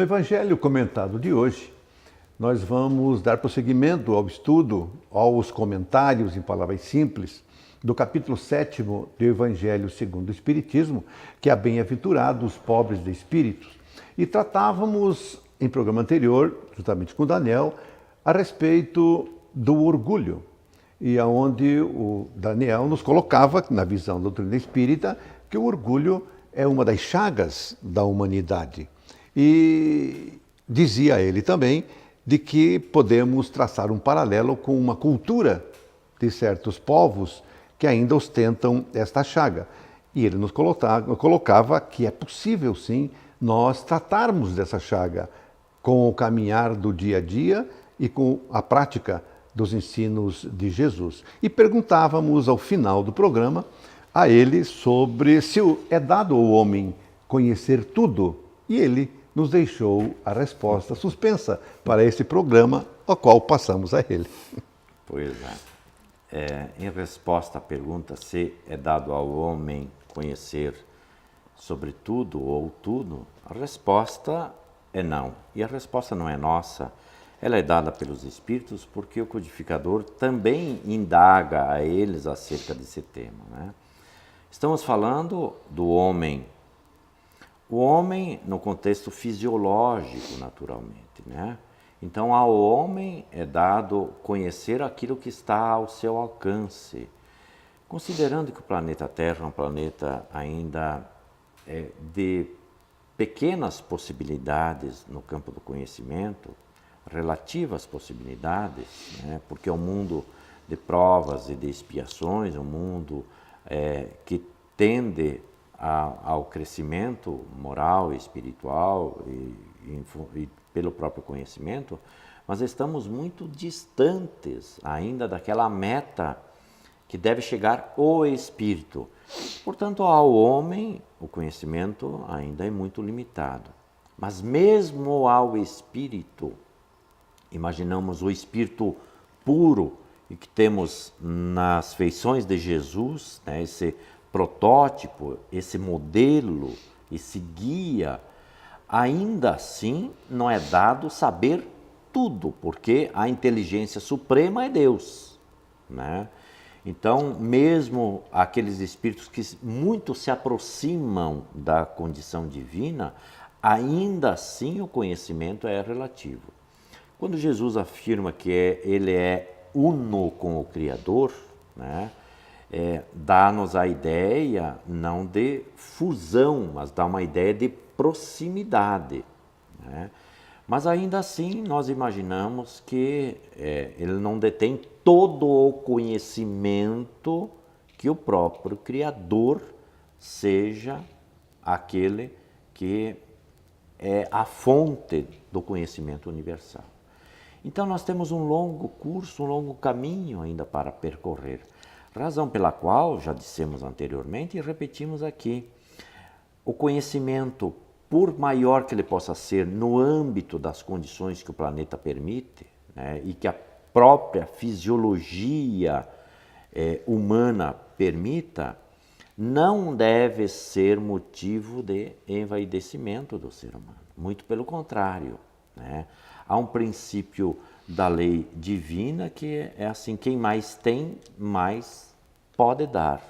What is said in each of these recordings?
Evangelho comentado de hoje, nós vamos dar prosseguimento ao estudo, aos comentários em palavras simples, do capítulo 7º do Evangelho segundo o Espiritismo, que é Bem-aventurados os pobres de espíritos. E tratávamos, em programa anterior, juntamente com o Daniel, a respeito do orgulho, e aonde o Daniel nos colocava, na visão da doutrina espírita, que o orgulho é uma das chagas da humanidade. E dizia ele também de que podemos traçar um paralelo com uma cultura de certos povos que ainda ostentam esta chaga. E ele nos colocava que é possível, sim, nós tratarmos dessa chaga com o caminhar do dia a dia e com a prática dos ensinos de Jesus. E perguntávamos ao final do programa a ele sobre se é dado ao homem conhecer tudo. E ele nos deixou a resposta suspensa para esse programa, ao qual passamos a ele. Pois é. Em resposta à pergunta se é dado ao homem conhecer sobre tudo ou tudo, a resposta é não. E a resposta não é nossa, ela é dada pelos Espíritos, porque o codificador também indaga a eles acerca desse tema, né? Estamos falando do homem. O homem no contexto fisiológico, naturalmente, né? Então, ao homem é dado conhecer aquilo que está ao seu alcance. Considerando que o planeta Terra é um planeta ainda de pequenas possibilidades no campo do conhecimento, relativas possibilidades, né? Porque é um mundo de provas e de expiações, um mundo que tende ao crescimento moral e espiritual e pelo próprio conhecimento, mas estamos muito distantes ainda daquela meta que deve chegar o espírito. Portanto, ao homem, o conhecimento ainda é muito limitado. Mas mesmo ao espírito, imaginamos o espírito puro e que temos nas feições de Jesus, né, esse protótipo, esse modelo, esse guia, ainda assim não é dado saber tudo, porque a inteligência suprema é Deus, né? Então, mesmo aqueles espíritos que muito se aproximam da condição divina, ainda assim o conhecimento é relativo. Quando Jesus afirma que ele é uno com o Criador, né, dá-nos a ideia não de fusão, mas dá uma ideia de proximidade, né? Mas ainda assim nós imaginamos que ele não detém todo o conhecimento, que o próprio Criador seja aquele que é a fonte do conhecimento universal. Então nós temos um longo curso, um longo caminho ainda para percorrer. Razão pela qual, já dissemos anteriormente e repetimos aqui, o conhecimento, por maior que ele possa ser no âmbito das condições que o planeta permite, né, e que a própria fisiologia humana permita, não deve ser motivo de envaidecimento do ser humano. Muito pelo contrário, né? Há um princípio da lei divina que é assim: quem mais tem, mais pode dar,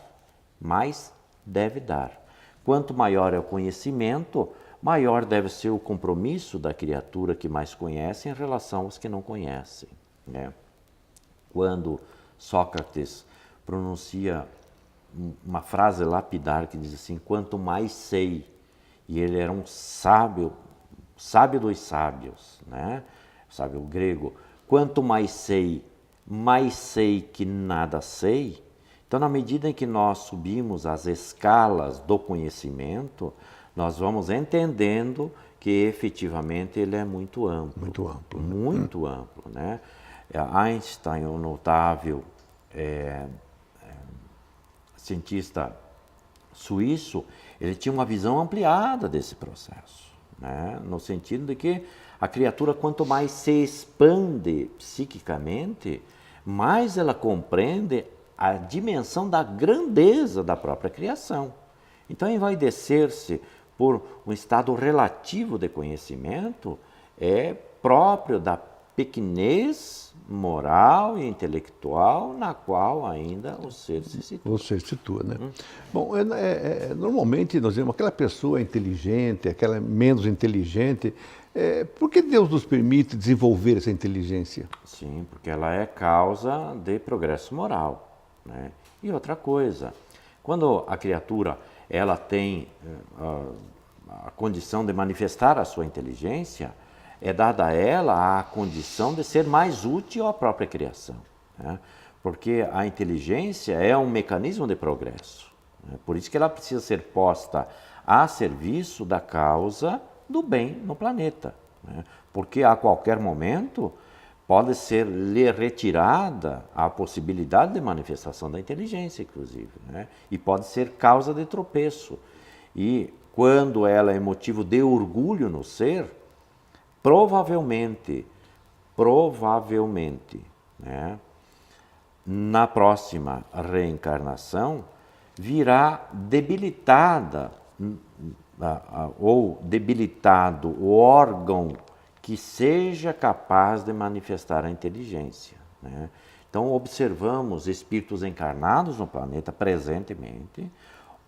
mais deve dar. Quanto maior é o conhecimento, maior deve ser o compromisso da criatura que mais conhece em relação aos que não conhecem, né? Quando Sócrates pronuncia uma frase lapidar que diz assim: quanto mais sei, e ele era um sábio dos sábios, né? Sábio grego. Quanto mais sei que nada sei. Então, na medida em que nós subimos as escalas do conhecimento, nós vamos entendendo que efetivamente ele é muito amplo. Muito amplo. Muito amplo, né? Einstein, o notável cientista suíço, ele tinha uma visão ampliada desse processo, né? No sentido de que a criatura, quanto mais se expande psiquicamente, mais ela compreende a dimensão da grandeza da própria criação. Então, envaidecer-se por um estado relativo de conhecimento, é próprio da pequenez moral e intelectual na qual ainda o ser se situa. O ser se situa, né? Bom, normalmente nós vemos aquela pessoa inteligente, aquela menos inteligente. Por que Deus nos permite desenvolver essa inteligência? Sim, porque ela é causa de progresso moral, né? E outra coisa, quando a criatura ela tem a condição de manifestar a sua inteligência, é dada a ela a condição de ser mais útil à própria criação, né? Porque a inteligência é um mecanismo de progresso, né? Por isso que ela precisa ser posta a serviço da causa do bem no planeta, né? Porque a qualquer momento pode ser lhe retirada a possibilidade de manifestação da inteligência, inclusive, né? E pode ser causa de tropeço. E quando ela é motivo de orgulho no ser, provavelmente, né, na próxima reencarnação, virá debilitada ou debilitado o órgão que seja capaz de manifestar a inteligência, né? Então, observamos espíritos encarnados no planeta presentemente,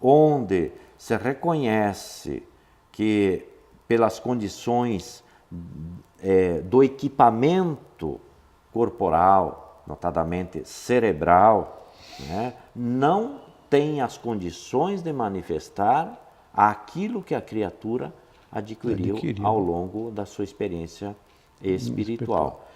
onde se reconhece que, pelas condições do equipamento corporal, notadamente cerebral, né, não tem as condições de manifestar aquilo que a criatura adquiriu ao longo da sua experiência espiritual.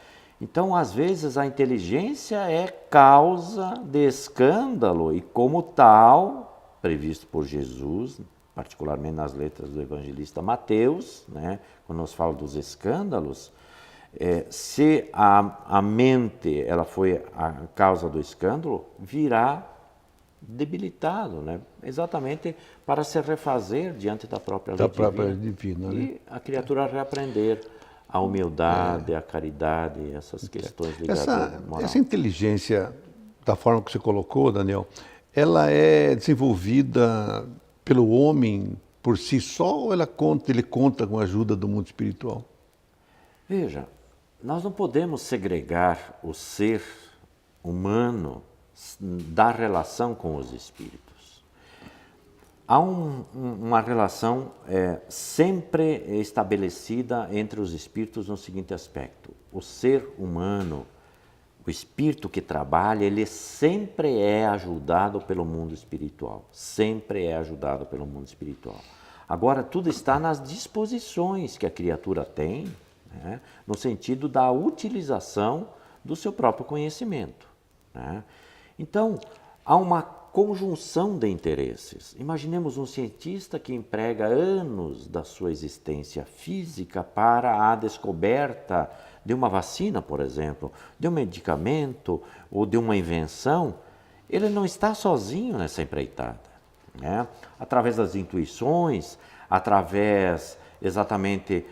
Então, às vezes, a inteligência é causa de escândalo e, como tal, previsto por Jesus, particularmente nas letras do evangelista Mateus, né, quando nos fala dos escândalos, se a mente ela foi a causa do escândalo, virá debilitado, né? Exatamente para se refazer diante da própria lei divina, né? E a criatura reaprender a humildade, a caridade, essas questões ligadas à moral. Essa inteligência, da forma que você colocou, Daniel, ela é desenvolvida pelo homem por si só ou ele conta com a ajuda do mundo espiritual? Veja, nós não podemos segregar o ser humano da relação com os espíritos. Há uma relação sempre estabelecida entre os espíritos no seguinte aspecto: o ser humano, o espírito que trabalha, ele sempre é ajudado pelo mundo espiritual, sempre é ajudado pelo mundo espiritual. Agora, tudo está nas disposições que a criatura tem, né, no sentido da utilização do seu próprio conhecimento, né? Então, há uma conjunção de interesses. Imaginemos um cientista que emprega anos da sua existência física para a descoberta de uma vacina, por exemplo, de um medicamento ou de uma invenção. Ele não está sozinho nessa empreitada, né? Através das intuições, através exatamente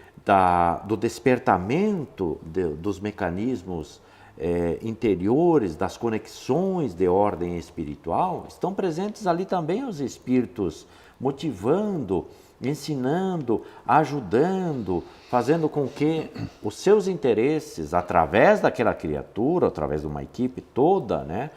do despertamento dos mecanismos interiores, das conexões de ordem espiritual, estão presentes ali também os espíritos, motivando, ensinando, ajudando, fazendo com que os seus interesses, através daquela criatura, através de uma equipe toda, né,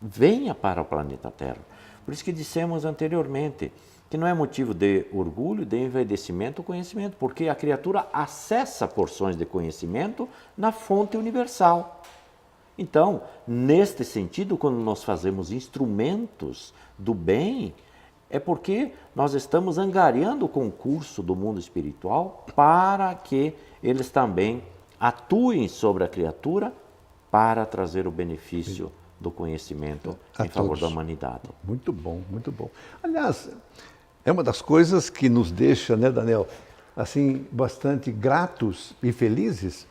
venha para o planeta Terra. Por isso que dissemos anteriormente que não é motivo de orgulho, de envaidecimento o conhecimento, porque a criatura acessa porções de conhecimento na fonte universal. Então, neste sentido, quando nós fazemos instrumentos do bem, é porque nós estamos angariando o concurso do mundo espiritual para que eles também atuem sobre a criatura para trazer o benefício do conhecimento em favor da humanidade. Muito bom, muito bom. Aliás, é uma das coisas que nos deixa, né, Daniel, assim, bastante gratos e felizes,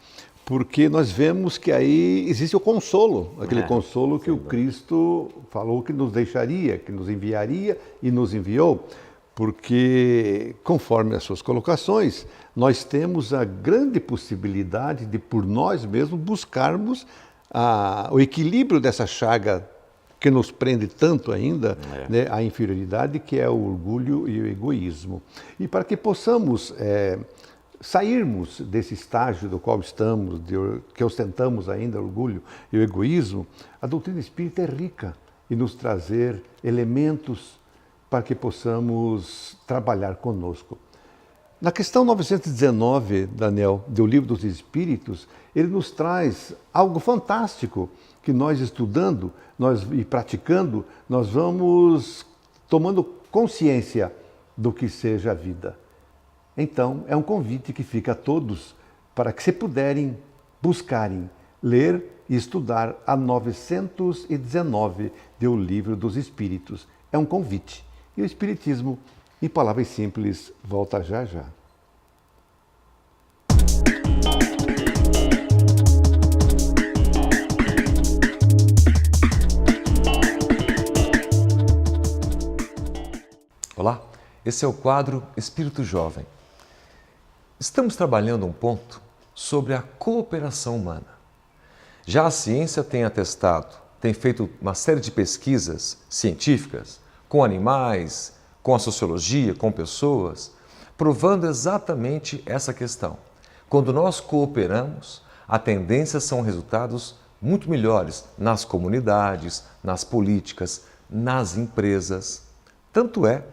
porque nós vemos que aí existe o consolo, aquele consolo que o Cristo falou que nos deixaria, que nos enviaria e nos enviou, porque, conforme as suas colocações, nós temos a grande possibilidade de, por nós mesmos, buscarmos o equilíbrio dessa chaga que nos prende tanto ainda, né, a inferioridade, que é o orgulho e o egoísmo. E para que possamos sairmos desse estágio do qual estamos, que ostentamos ainda orgulho e o egoísmo, a doutrina espírita é rica em nos trazer elementos para que possamos trabalhar conosco. Na questão 919, Daniel, do Livro dos Espíritos, ele nos traz algo fantástico que nós estudando e praticando, nós vamos tomando consciência do que seja a vida. Então, é um convite que fica a todos para que, se puderem, buscarem ler e estudar a 919 do Livro dos Espíritos. É um convite. E o Espiritismo, em palavras simples, volta já já. Olá, esse é o quadro Espírito Jovem. Estamos trabalhando um ponto sobre a cooperação humana. Já a ciência tem atestado, tem feito uma série de pesquisas científicas com animais, com a sociologia, com pessoas, provando exatamente essa questão. Quando nós cooperamos, a tendência são resultados muito melhores nas comunidades, nas políticas, nas empresas. Tanto é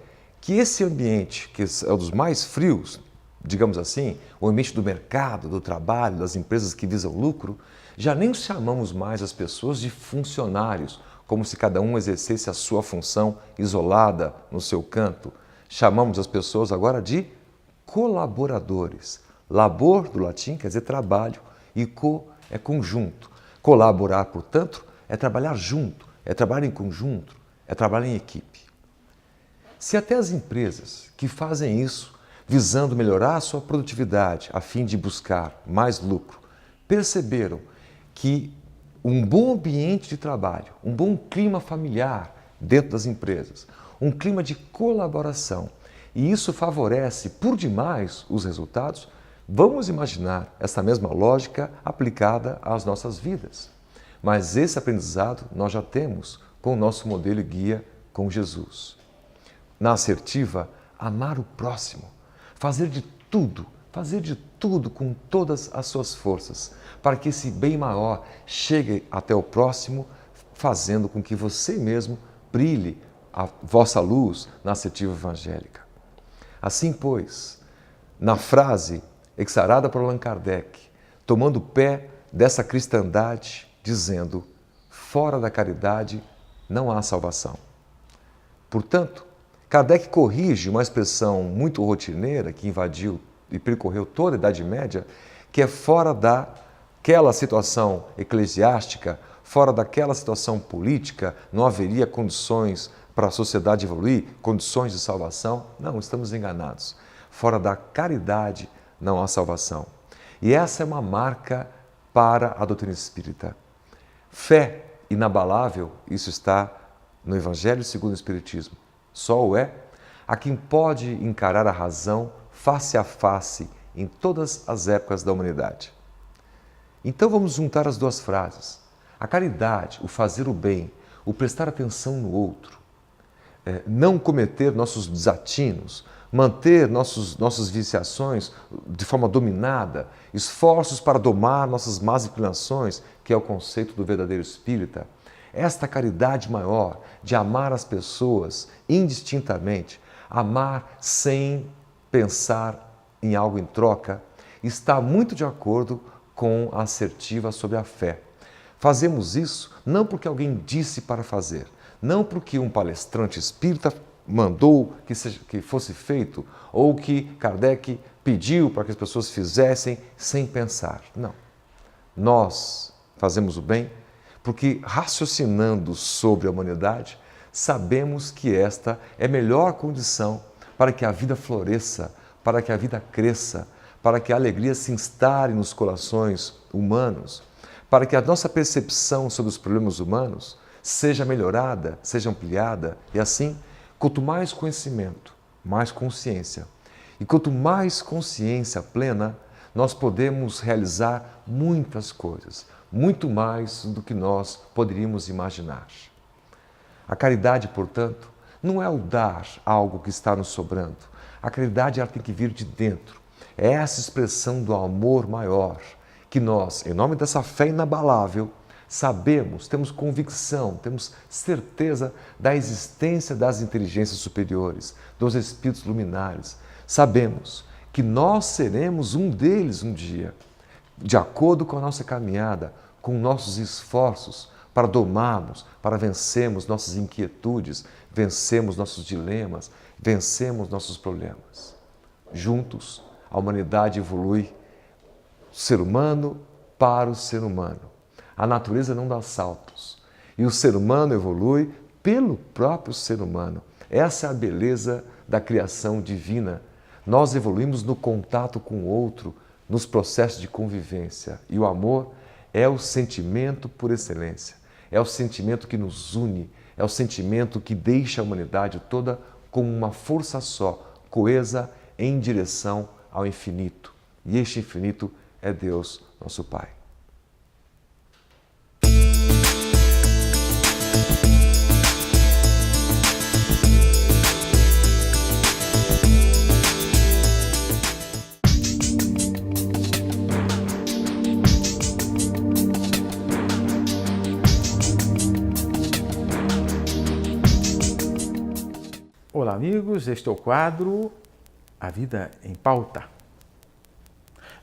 que esse ambiente, que é um dos mais frios, digamos assim, o ambiente do mercado, do trabalho, das empresas que visam lucro, já nem chamamos mais as pessoas de funcionários, como se cada um exercesse a sua função isolada no seu canto. Chamamos as pessoas agora de colaboradores. Labor, do latim, quer dizer trabalho, e co é conjunto. Colaborar, portanto, é trabalhar junto, é trabalhar em conjunto, é trabalhar em equipe. Se até as empresas que fazem isso, visando melhorar a sua produtividade, a fim de buscar mais lucro, perceberam que um bom ambiente de trabalho, um bom clima familiar dentro das empresas, um clima de colaboração, e isso favorece por demais os resultados, vamos imaginar essa mesma lógica aplicada às nossas vidas. Mas esse aprendizado nós já temos com o nosso modelo e guia com Jesus. Na assertiva, amar o próximo, fazer de tudo com todas as suas forças, para que esse bem maior chegue até o próximo, fazendo com que você mesmo brilhe a vossa luz na assertiva evangélica. Assim, pois, na frase exarada por Allan Kardec, tomando pé dessa cristandade, dizendo: fora da caridade não há salvação. Portanto, Kardec corrige uma expressão muito rotineira que invadiu e percorreu toda a Idade Média, que é fora daquela situação eclesiástica, fora daquela situação política, não haveria condições para a sociedade evoluir, condições de salvação. Não, estamos enganados. Fora da caridade não há salvação. E essa é uma marca para a doutrina espírita. Fé inabalável, isso está no Evangelho segundo o Espiritismo. Só o é a quem pode encarar a razão face a face em todas as épocas da humanidade. Então vamos juntar as duas frases. A caridade, o fazer o bem, o prestar atenção no outro, não cometer nossos desatinos, manter nossas viciações de forma dominada, esforços para domar nossas más inclinações, que é o conceito do verdadeiro espírita. Esta caridade maior de amar as pessoas indistintamente, amar sem pensar em algo em troca, está muito de acordo com a assertiva sobre a fé. Fazemos isso não porque alguém disse para fazer, não porque um palestrante espírita mandou que fosse feito, ou que Kardec pediu para que as pessoas fizessem sem pensar. Não. Nós fazemos o bem porque, raciocinando sobre a humanidade, sabemos que esta é a melhor condição para que a vida floresça, para que a vida cresça, para que a alegria se instale nos corações humanos, para que a nossa percepção sobre os problemas humanos seja melhorada, seja ampliada, e assim, quanto mais conhecimento, mais consciência. E quanto mais consciência plena, nós podemos realizar muitas coisas, muito mais do que nós poderíamos imaginar. A caridade, portanto, não é o dar algo que está nos sobrando. A caridade ela tem que vir de dentro. É essa expressão do amor maior que nós, em nome dessa fé inabalável, sabemos, temos convicção, temos certeza da existência das inteligências superiores, dos espíritos luminares. Sabemos que nós seremos um deles um dia, de acordo com a nossa caminhada, com nossos esforços para domarmos, para vencermos nossas inquietudes, vencermos nossos dilemas, vencermos nossos problemas. Juntos, a humanidade evolui do ser humano para o ser humano. A natureza não dá saltos. E o ser humano evolui pelo próprio ser humano. Essa é a beleza da criação divina. Nós evoluímos no contato com o outro, nos processos de convivência. E o amor é o sentimento por excelência. É o sentimento que nos une. É o sentimento que deixa a humanidade toda como uma força só, coesa em direção ao infinito. E este infinito é Deus, nosso Pai. Olá, amigos. Este é o quadro A Vida em Pauta.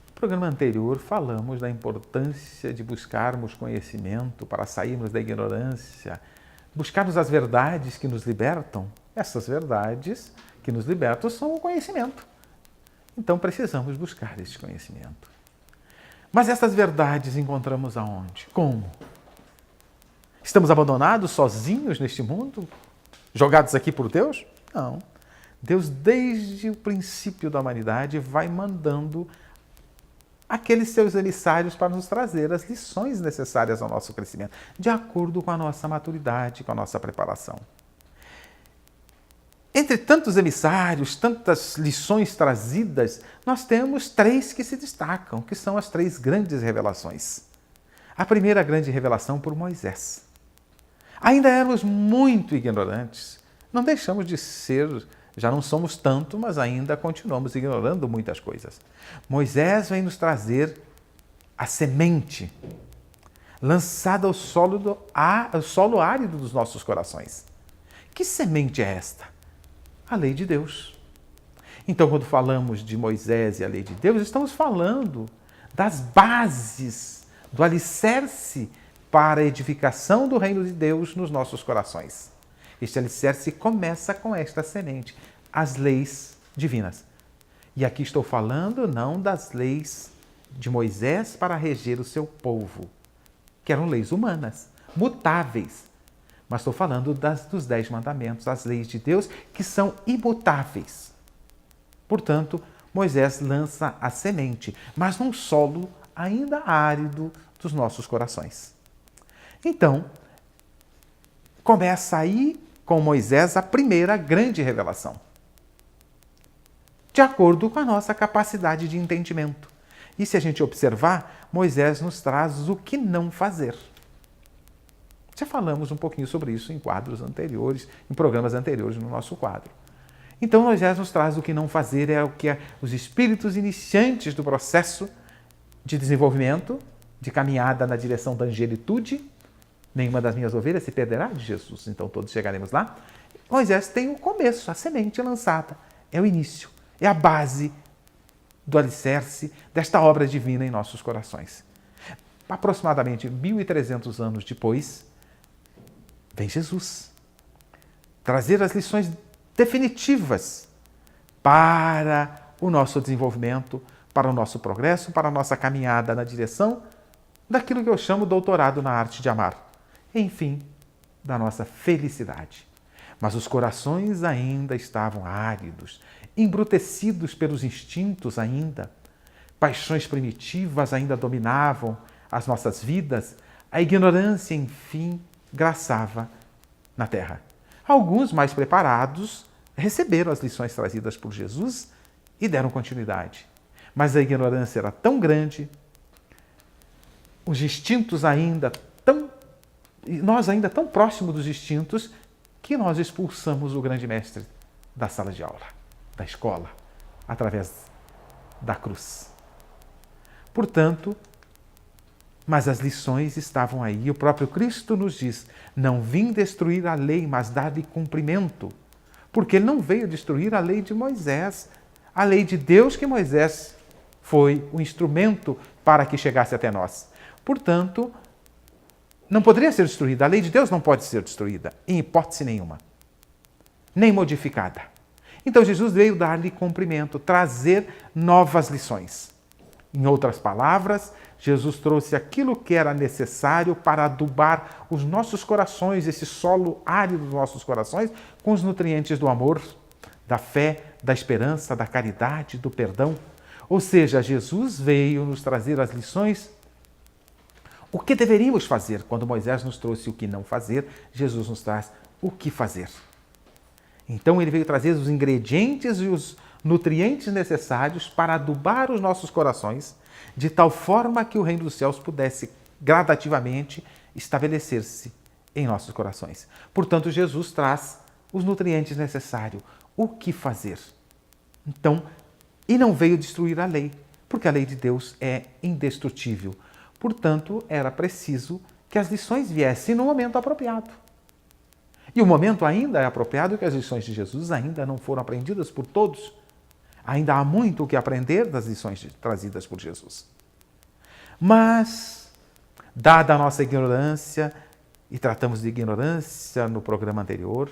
No programa anterior falamos da importância de buscarmos conhecimento para sairmos da ignorância, buscarmos as verdades que nos libertam. Essas verdades que nos libertam são o conhecimento. Então precisamos buscar este conhecimento. Mas essas verdades encontramos aonde? Como? Estamos abandonados, sozinhos neste mundo? Jogados aqui por Deus? Não. Deus, desde o princípio da humanidade, vai mandando aqueles seus emissários para nos trazer as lições necessárias ao nosso crescimento, de acordo com a nossa maturidade, com a nossa preparação. Entre tantos emissários, tantas lições trazidas, nós temos 3 que se destacam, que são as 3 grandes revelações. A primeira grande revelação por Moisés. Ainda éramos muito ignorantes. Não deixamos de ser, já não somos tanto, mas ainda continuamos ignorando muitas coisas. Moisés vem nos trazer a semente lançada ao solo árido dos nossos corações. Que semente é esta? A lei de Deus. Então, quando falamos de Moisés e a lei de Deus, estamos falando das bases, do alicerce para a edificação do reino de Deus nos nossos corações. Este alicerce começa com esta semente, as leis divinas. E aqui estou falando não das leis de Moisés para reger o seu povo, que eram leis humanas, mutáveis. Mas estou falando dos 10 mandamentos, as leis de Deus, que são imutáveis. Portanto, Moisés lança a semente, mas num solo ainda árido dos nossos corações. Então, começa aí com Moisés a primeira grande revelação, de acordo com a nossa capacidade de entendimento. E se a gente observar, Moisés nos traz o que não fazer. Já falamos um pouquinho sobre isso em quadros anteriores, em programas anteriores no nosso quadro. Então, Moisés nos traz o que não fazer, é o que os espíritos iniciantes do processo de desenvolvimento, de caminhada na direção da angelitude. Nenhuma das minhas ovelhas se perderá de Jesus, então todos chegaremos lá. Moisés tem o começo, a semente lançada, é o início, é a base do alicerce desta obra divina em nossos corações. Aproximadamente 1.300 anos depois, vem Jesus trazer as lições definitivas para o nosso desenvolvimento, para o nosso progresso, para a nossa caminhada na direção daquilo que eu chamo doutorado na arte de amar. Enfim, da nossa felicidade. Mas os corações ainda estavam áridos, embrutecidos pelos instintos ainda. Paixões primitivas ainda dominavam as nossas vidas. A ignorância, enfim, graçava na terra. Alguns mais preparados receberam as lições trazidas por Jesus e deram continuidade. Mas a ignorância era tão grande, os instintos ainda nós ainda tão próximos dos instintos, que nós expulsamos o grande mestre da sala de aula, da escola, através da cruz. Portanto, mas as lições estavam aí. O próprio Cristo nos diz: não vim destruir a lei, mas dar-lhe cumprimento. Porque ele não veio destruir a lei de Moisés, a lei de Deus, que Moisés foi o instrumento para que chegasse até nós. Portanto, não poderia ser destruída. A lei de Deus não pode ser destruída, em hipótese nenhuma, nem modificada. Então Jesus veio dar-lhe cumprimento, trazer novas lições. Em outras palavras, Jesus trouxe aquilo que era necessário para adubar os nossos corações, esse solo árido dos nossos corações, com os nutrientes do amor, da fé, da esperança, da caridade, do perdão. Ou seja, Jesus veio nos trazer as lições. O que deveríamos fazer? Quando Moisés nos trouxe o que não fazer, Jesus nos traz o que fazer. Então ele veio trazer os ingredientes e os nutrientes necessários para adubar os nossos corações, de tal forma que o reino dos céus pudesse gradativamente estabelecer-se em nossos corações. Portanto, Jesus traz os nutrientes necessários. O que fazer? Então, e não veio destruir a lei, porque a lei de Deus é indestrutível. Portanto, era preciso que as lições viessem no momento apropriado. E o momento ainda é apropriado, que as lições de Jesus ainda não foram aprendidas por todos. Ainda há muito o que aprender das lições trazidas por Jesus. Mas, dada a nossa ignorância, e tratamos de ignorância no programa anterior,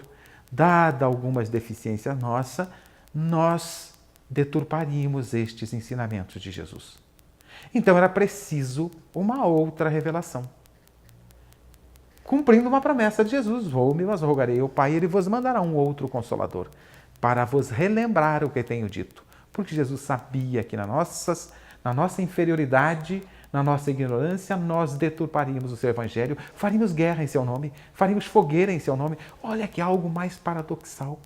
dada algumas deficiências nossas, nós deturparíamos estes ensinamentos de Jesus. Então era preciso uma outra revelação. Cumprindo uma promessa de Jesus: vou-me, mas rogarei ao Pai, e ele vos mandará um outro Consolador, para vos relembrar o que tenho dito. Porque Jesus sabia que na nossa inferioridade, na nossa ignorância, nós deturparíamos o seu Evangelho, faríamos guerra em seu nome, faríamos fogueira em seu nome. Olha que algo mais paradoxal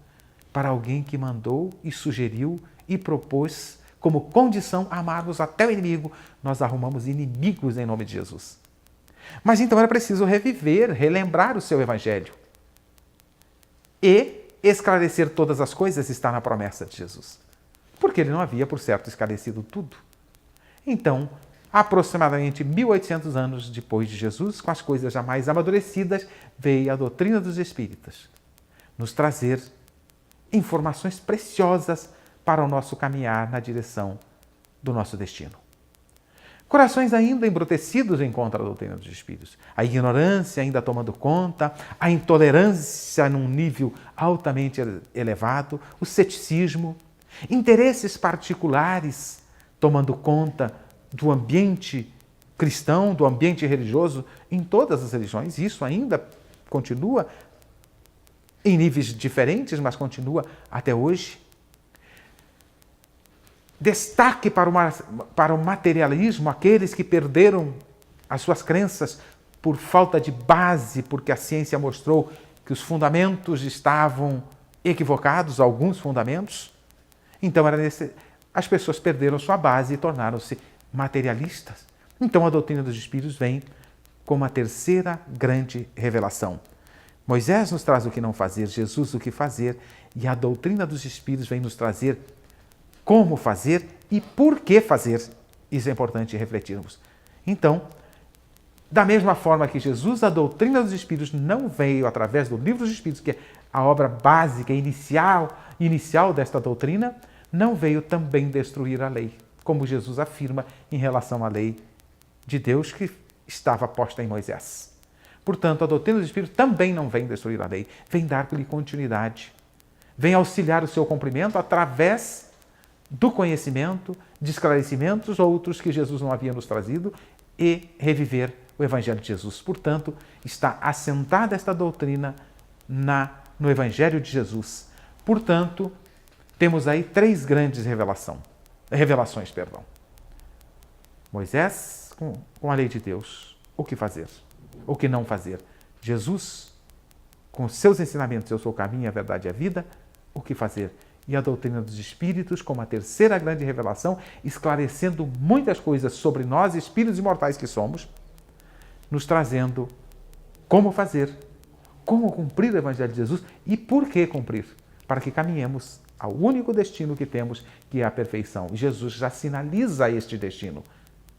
para alguém que mandou e sugeriu e propôs como condição amarmos até o inimigo. Nós arrumamos inimigos em nome de Jesus. Mas então era preciso reviver, relembrar o seu Evangelho. E esclarecer todas as coisas está na promessa de Jesus. Porque ele não havia, por certo, esclarecido tudo. Então, aproximadamente 1800 anos depois de Jesus, com as coisas já mais amadurecidas, veio a doutrina dos Espíritas nos trazer informações preciosas para o nosso caminhar na direção do nosso destino. Corações ainda embrutecidos em contra da doutrina dos Espíritos, a ignorância ainda tomando conta, a intolerância num nível altamente elevado, o ceticismo, interesses particulares tomando conta do ambiente cristão, do ambiente religioso em todas as religiões. Isso ainda continua em níveis diferentes, mas continua até hoje. Destaque para o materialismo, aqueles que perderam as suas crenças por falta de base, porque a ciência mostrou que os fundamentos estavam equivocados, alguns fundamentos. Então, as pessoas perderam sua base e tornaram-se materialistas. Então, a doutrina dos Espíritos vem como a terceira grande revelação. Moisés nos traz o que não fazer, Jesus o que fazer, e a doutrina dos Espíritos vem nos trazer como fazer e por que fazer. Isso é importante refletirmos. Então, da mesma forma que Jesus, a doutrina dos Espíritos não veio através do Livro dos Espíritos, que é a obra básica, inicial desta doutrina, não veio também destruir a lei, como Jesus afirma em relação à lei de Deus que estava posta em Moisés. Portanto, a doutrina dos Espíritos também não vem destruir a lei, vem dar-lhe continuidade, vem auxiliar o seu cumprimento através do conhecimento, de esclarecimentos outros que Jesus não havia nos trazido e reviver o Evangelho de Jesus. Portanto, está assentada esta doutrina no Evangelho de Jesus. Portanto, temos aí três grandes revelações. Moisés com a lei de Deus, o que fazer, o que não fazer. Jesus, com seus ensinamentos, eu sou o caminho, a verdade e a vida, o que fazer. E a doutrina dos Espíritos como a terceira grande revelação, esclarecendo muitas coisas sobre nós, espíritos imortais que somos, nos trazendo como fazer, como cumprir o Evangelho de Jesus e por que cumprir, para que caminhemos ao único destino que temos, que é a perfeição. E Jesus já sinaliza este destino.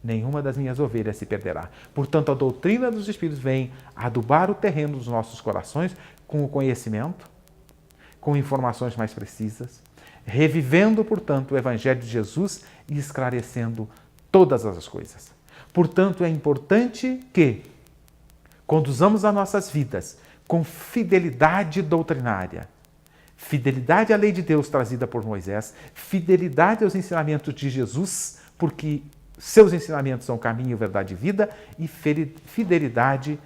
Nenhuma das minhas ovelhas se perderá. Portanto, a doutrina dos Espíritos vem adubar o terreno dos nossos corações com o conhecimento, com informações mais precisas, revivendo, portanto, o Evangelho de Jesus e esclarecendo todas as coisas. Portanto, é importante que conduzamos as nossas vidas com fidelidade doutrinária, fidelidade à lei de Deus trazida por Moisés, fidelidade aos ensinamentos de Jesus, porque seus ensinamentos são caminho, verdade e vida, e fidelidade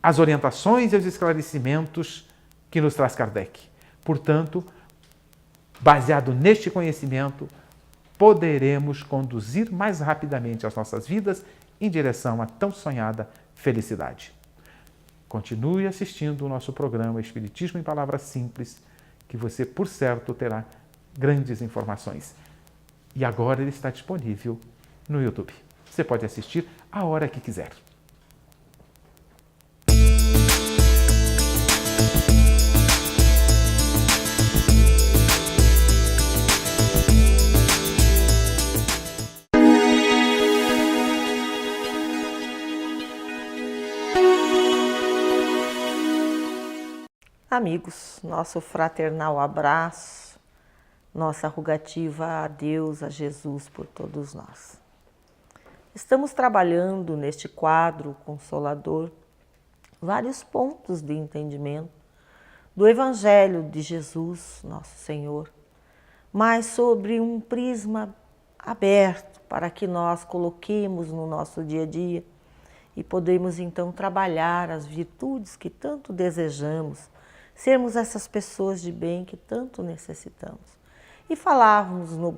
às orientações e aos esclarecimentos que nos traz Kardec. Portanto, baseado neste conhecimento, poderemos conduzir mais rapidamente as nossas vidas em direção à tão sonhada felicidade. Continue assistindo o nosso programa Espiritismo em Palavras Simples, que você, por certo, terá grandes informações. E agora ele está disponível no YouTube. Você pode assistir a hora que quiser. Amigos, nosso fraternal abraço, nossa rogativa a Deus, a Jesus por todos nós. Estamos trabalhando neste quadro consolador vários pontos de entendimento do Evangelho de Jesus, nosso Senhor, mas sobre um prisma aberto para que nós coloquemos no nosso dia a dia e podemos então trabalhar as virtudes que tanto desejamos, sermos essas pessoas de bem que tanto necessitamos. E falávamos no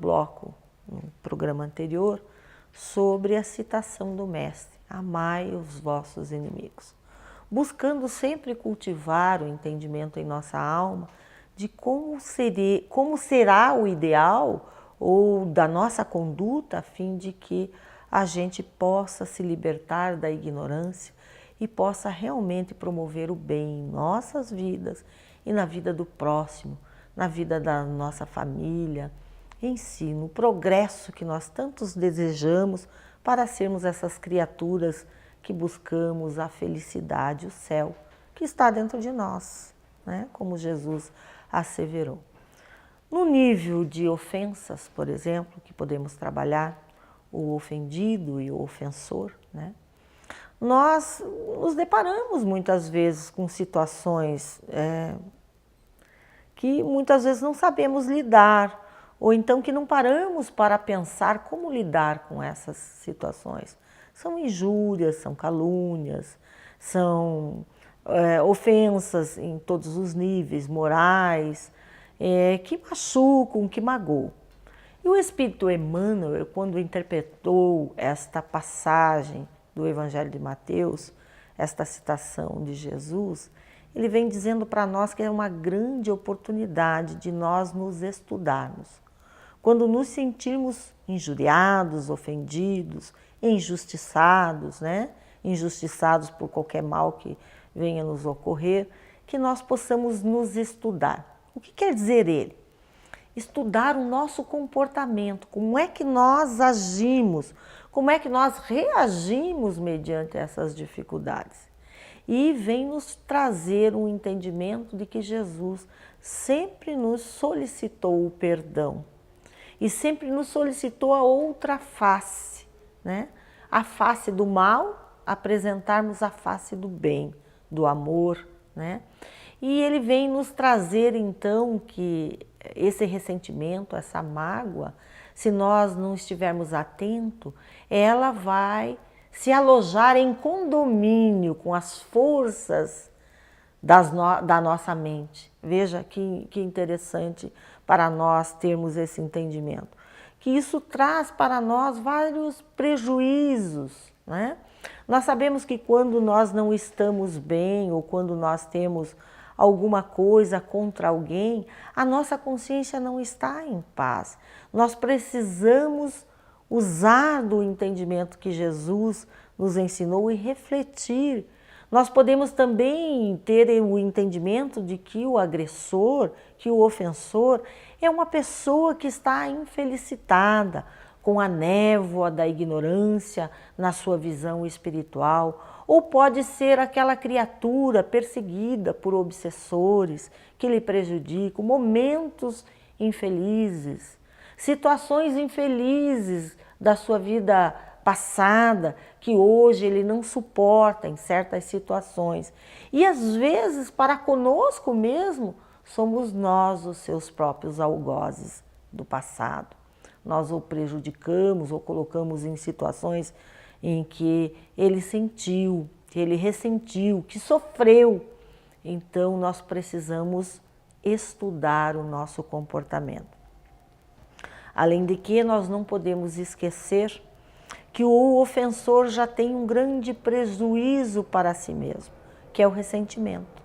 programa anterior, sobre a citação do Mestre, amai os vossos inimigos, buscando sempre cultivar o entendimento em nossa alma de como será o ideal ou da nossa conduta, a fim de que a gente possa se libertar da ignorância e possa realmente promover o bem em nossas vidas e na vida do próximo, na vida da nossa família, em si, no progresso que nós tantos desejamos para sermos essas criaturas que buscamos a felicidade, o céu, que está dentro de nós, né? Como Jesus asseverou. No nível de ofensas, por exemplo, que podemos trabalhar, o ofendido e o ofensor, né? Nós nos deparamos muitas vezes com situações que muitas vezes não sabemos lidar, ou então que não paramos para pensar como lidar com essas situações. São injúrias, são calúnias, são ofensas em todos os níveis, morais, que machucam, que magoam. E o Espírito Emmanuel, quando interpretou esta passagem do Evangelho de Mateus, esta citação de Jesus, ele vem dizendo para nós que é uma grande oportunidade de nós nos estudarmos. Quando nos sentirmos injuriados, ofendidos, injustiçados, né? Injustiçados por qualquer mal que venha nos ocorrer, que nós possamos nos estudar. O que quer dizer ele? Estudar o nosso comportamento, como é que nós agimos, como é que nós reagimos mediante essas dificuldades. E vem nos trazer um entendimento de que Jesus sempre nos solicitou o perdão e sempre nos solicitou a outra face, né? A face do mal, apresentarmos a face do bem, do amor, né? E ele vem nos trazer então que esse ressentimento, essa mágoa, se nós não estivermos atentos, ela vai se alojar em condomínio com as forças da nossa mente. Veja que interessante para nós termos esse entendimento. Que isso traz para nós vários prejuízos, né? Nós sabemos que quando nós não estamos bem ou quando nós temos alguma coisa contra alguém, a nossa consciência não está em paz. Nós precisamos usar do entendimento que Jesus nos ensinou e refletir Nós podemos também ter o entendimento de que o agressor, que o ofensor, é uma pessoa que está infelicitada, com a névoa da ignorância na sua visão espiritual, ou pode ser aquela criatura perseguida por obsessores que lhe prejudicam, momentos infelizes, situações infelizes da sua vida passada, que hoje ele não suporta em certas situações. E às vezes, para conosco mesmo, somos nós os seus próprios algozes do passado. Nós o prejudicamos ou colocamos em situações em que ele sentiu, que ele ressentiu, que sofreu. Então, nós precisamos estudar o nosso comportamento. Além de que, nós não podemos esquecer que o ofensor já tem um grande prejuízo para si mesmo, que é o ressentimento,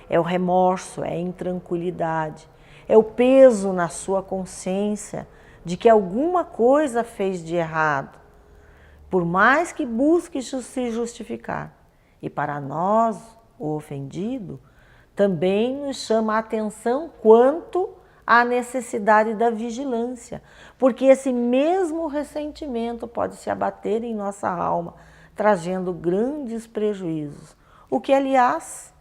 é o remorso, é a intranquilidade, é o peso na sua consciência de que alguma coisa fez de errado, por mais que busque se justificar. E para nós, o ofendido, também nos chama a atenção quanto à necessidade da vigilância, porque esse mesmo ressentimento pode se abater em nossa alma, trazendo grandes prejuízos. O que, aliás,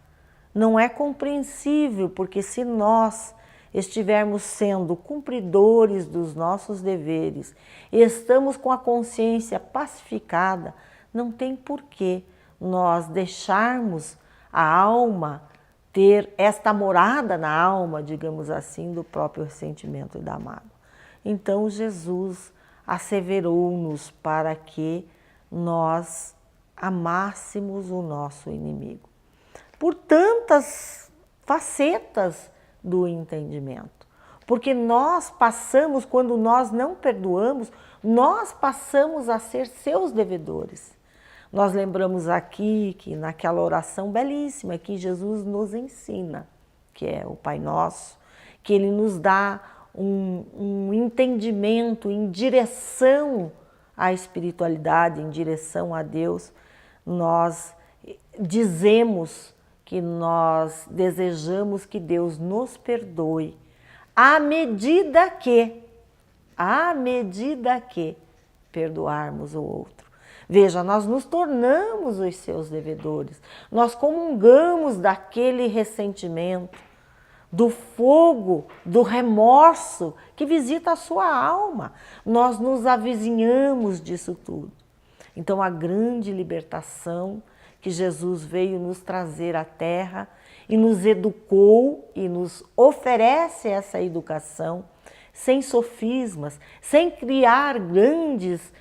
não é compreensível, porque se nós estivermos sendo cumpridores dos nossos deveres, estamos com a consciência pacificada, não tem porquê nós deixarmos a alma ter esta morada na alma, digamos assim, do próprio ressentimento e da mágoa. Então Jesus asseverou-nos para que nós amássemos o nosso inimigo. Por tantas facetas do entendimento. Porque nós passamos, quando nós não perdoamos, nós passamos a ser seus devedores. Nós lembramos aqui que naquela oração belíssima que Jesus nos ensina, que é o Pai Nosso, que Ele nos dá um entendimento em direção à espiritualidade, em direção a Deus. Nós dizemos que nós desejamos que Deus nos perdoe à medida que perdoarmos o outro. Veja, nós nos tornamos os seus devedores, nós comungamos daquele ressentimento, do fogo, do remorso que visita a sua alma, nós nos avizinhamos disso tudo. Então a grande libertação que Jesus veio nos trazer à Terra e nos educou e nos oferece essa educação sem sofismas, sem criar grandes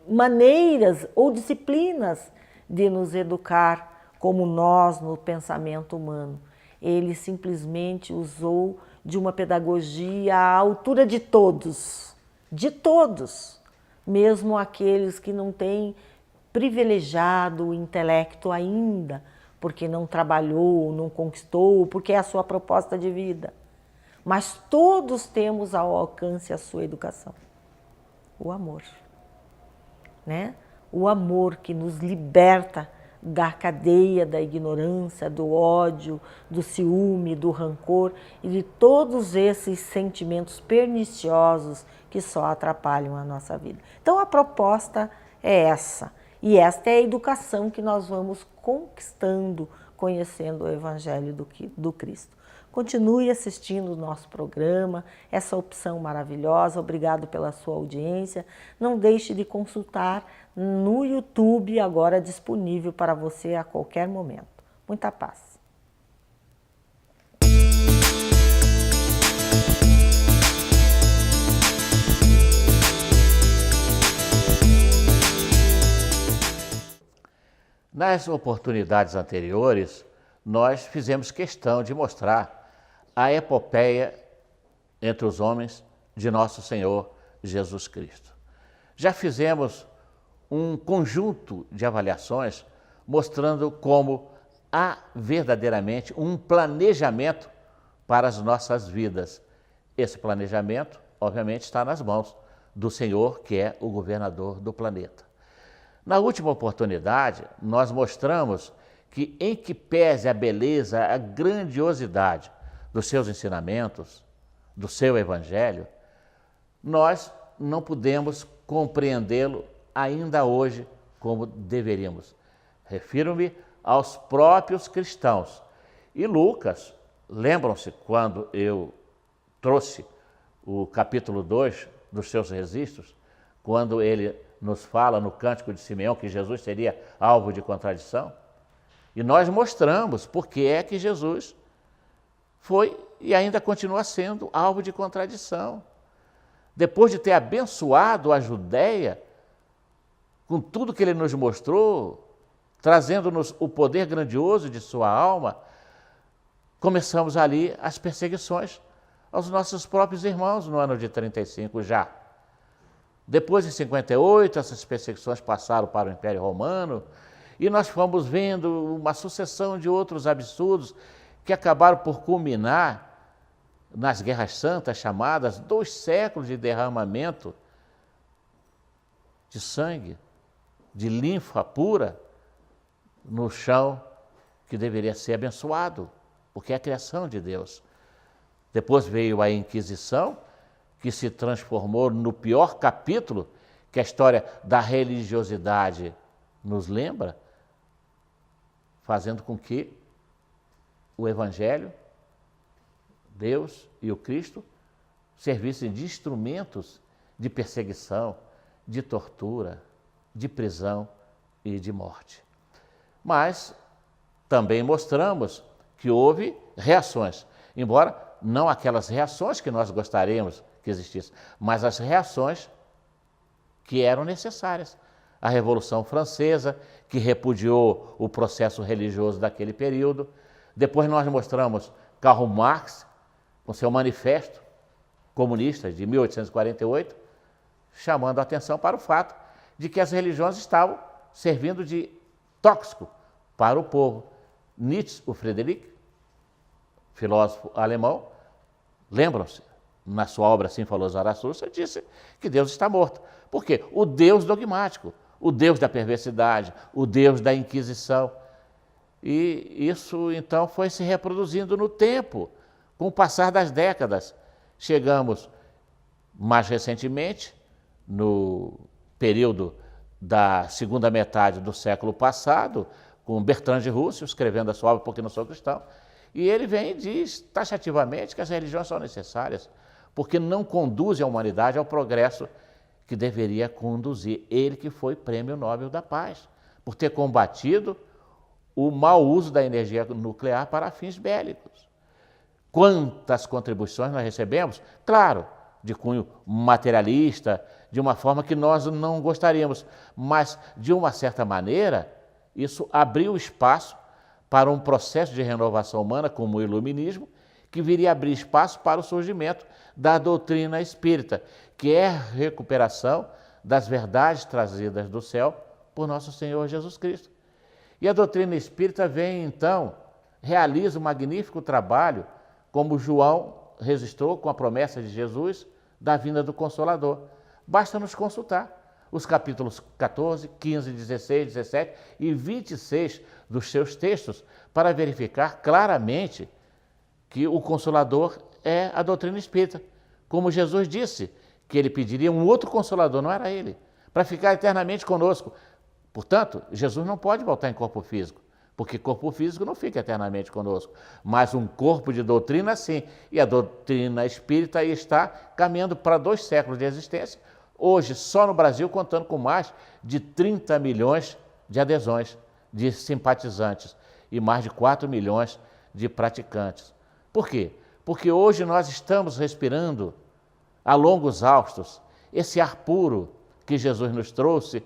maneiras ou disciplinas de nos educar como nós no pensamento humano. Ele simplesmente usou de uma pedagogia à altura de todos, mesmo aqueles que não têm privilegiado o intelecto ainda, porque não trabalhou, não conquistou, porque é a sua proposta de vida. Mas todos temos ao alcance a sua educação. O amor, né? O amor que nos liberta da cadeia da ignorância, do ódio, do ciúme, do rancor e de todos esses sentimentos perniciosos que só atrapalham a nossa vida. Então a proposta é essa. E esta é a educação que nós vamos conquistando, conhecendo o Evangelho do Cristo. Continue assistindo o nosso programa, essa opção maravilhosa. Obrigado pela sua audiência. Não deixe de consultar no YouTube, agora disponível para você a qualquer momento. Muita paz. Nas oportunidades anteriores, nós fizemos questão de mostrar a epopeia entre os homens de nosso Senhor Jesus Cristo. Já fizemos um conjunto de avaliações mostrando como há verdadeiramente um planejamento para as nossas vidas. Esse planejamento, obviamente, está nas mãos do Senhor, que é o governador do planeta. Na última oportunidade, nós mostramos que, em que pese a beleza, a grandiosidade dos seus ensinamentos, do seu evangelho, nós não podemos compreendê-lo ainda hoje como deveríamos. Refiro-me aos próprios cristãos. E Lucas, lembram-se quando eu trouxe o capítulo 2 dos seus registros, quando ele nos fala no Cântico de Simeão que Jesus seria alvo de contradição? E nós mostramos por que é que Jesus foi e ainda continua sendo alvo de contradição. Depois de ter abençoado a Judéia, com tudo que ele nos mostrou, trazendo-nos o poder grandioso de sua alma, começamos ali as perseguições aos nossos próprios irmãos no ano de 35 já. Depois, em 58, essas perseguições passaram para o Império Romano e nós fomos vendo uma sucessão de outros absurdos que acabaram por culminar nas Guerras Santas, chamadas 2 séculos de derramamento de sangue, de linfa pura, no chão que deveria ser abençoado, porque é a criação de Deus. Depois veio a Inquisição, que se transformou no pior capítulo que a história da religiosidade nos lembra, fazendo com que o Evangelho, Deus e o Cristo servissem de instrumentos de perseguição, de tortura, de prisão e de morte. Mas também mostramos que houve reações, embora não aquelas reações que nós gostaríamos que existissem, mas as reações que eram necessárias. A Revolução Francesa, que repudiou o processo religioso daquele período. Depois nós mostramos Karl Marx, com seu manifesto comunista de 1848, chamando a atenção para o fato de que as religiões estavam servindo de tóxico para o povo. Nietzsche, o Friedrich, filósofo alemão, lembram-se, na sua obra Assim Falou Zaratustra, disse que Deus está morto. Por quê? O Deus dogmático, o Deus da perversidade, o Deus da Inquisição. E isso, então, foi se reproduzindo no tempo, com o passar das décadas. Chegamos, mais recentemente, no período da segunda metade do século passado, com Bertrand de Russell, escrevendo a sua obra Porque Não Sou Cristão, e ele vem e diz taxativamente que as religiões são necessárias, porque não conduzem a humanidade ao progresso que deveria conduzir. Ele que foi Prêmio Nobel da Paz, por ter combatido o mau uso da energia nuclear para fins bélicos. Quantas contribuições nós recebemos? Claro, de cunho materialista, de uma forma que nós não gostaríamos, mas, de uma certa maneira, isso abriu espaço para um processo de renovação humana, como o iluminismo, que viria abrir espaço para o surgimento da doutrina espírita, que é a recuperação das verdades trazidas do céu por nosso Senhor Jesus Cristo. E a doutrina espírita vem, então, realiza um magnífico trabalho, como João registrou com a promessa de Jesus da vinda do Consolador. Basta nos consultar os capítulos 14, 15, 16, 17 e 26 dos seus textos para verificar claramente que o Consolador é a doutrina espírita. Como Jesus disse que ele pediria um outro Consolador, não era ele, para ficar eternamente conosco. Portanto, Jesus não pode voltar em corpo físico, porque corpo físico não fica eternamente conosco, mas um corpo de doutrina sim, e a doutrina espírita aí está caminhando para 2 séculos de existência, hoje só no Brasil contando com mais de 30 milhões de adesões, de simpatizantes e mais de 4 milhões de praticantes. Por quê? Porque hoje nós estamos respirando a longos haustos esse ar puro que Jesus nos trouxe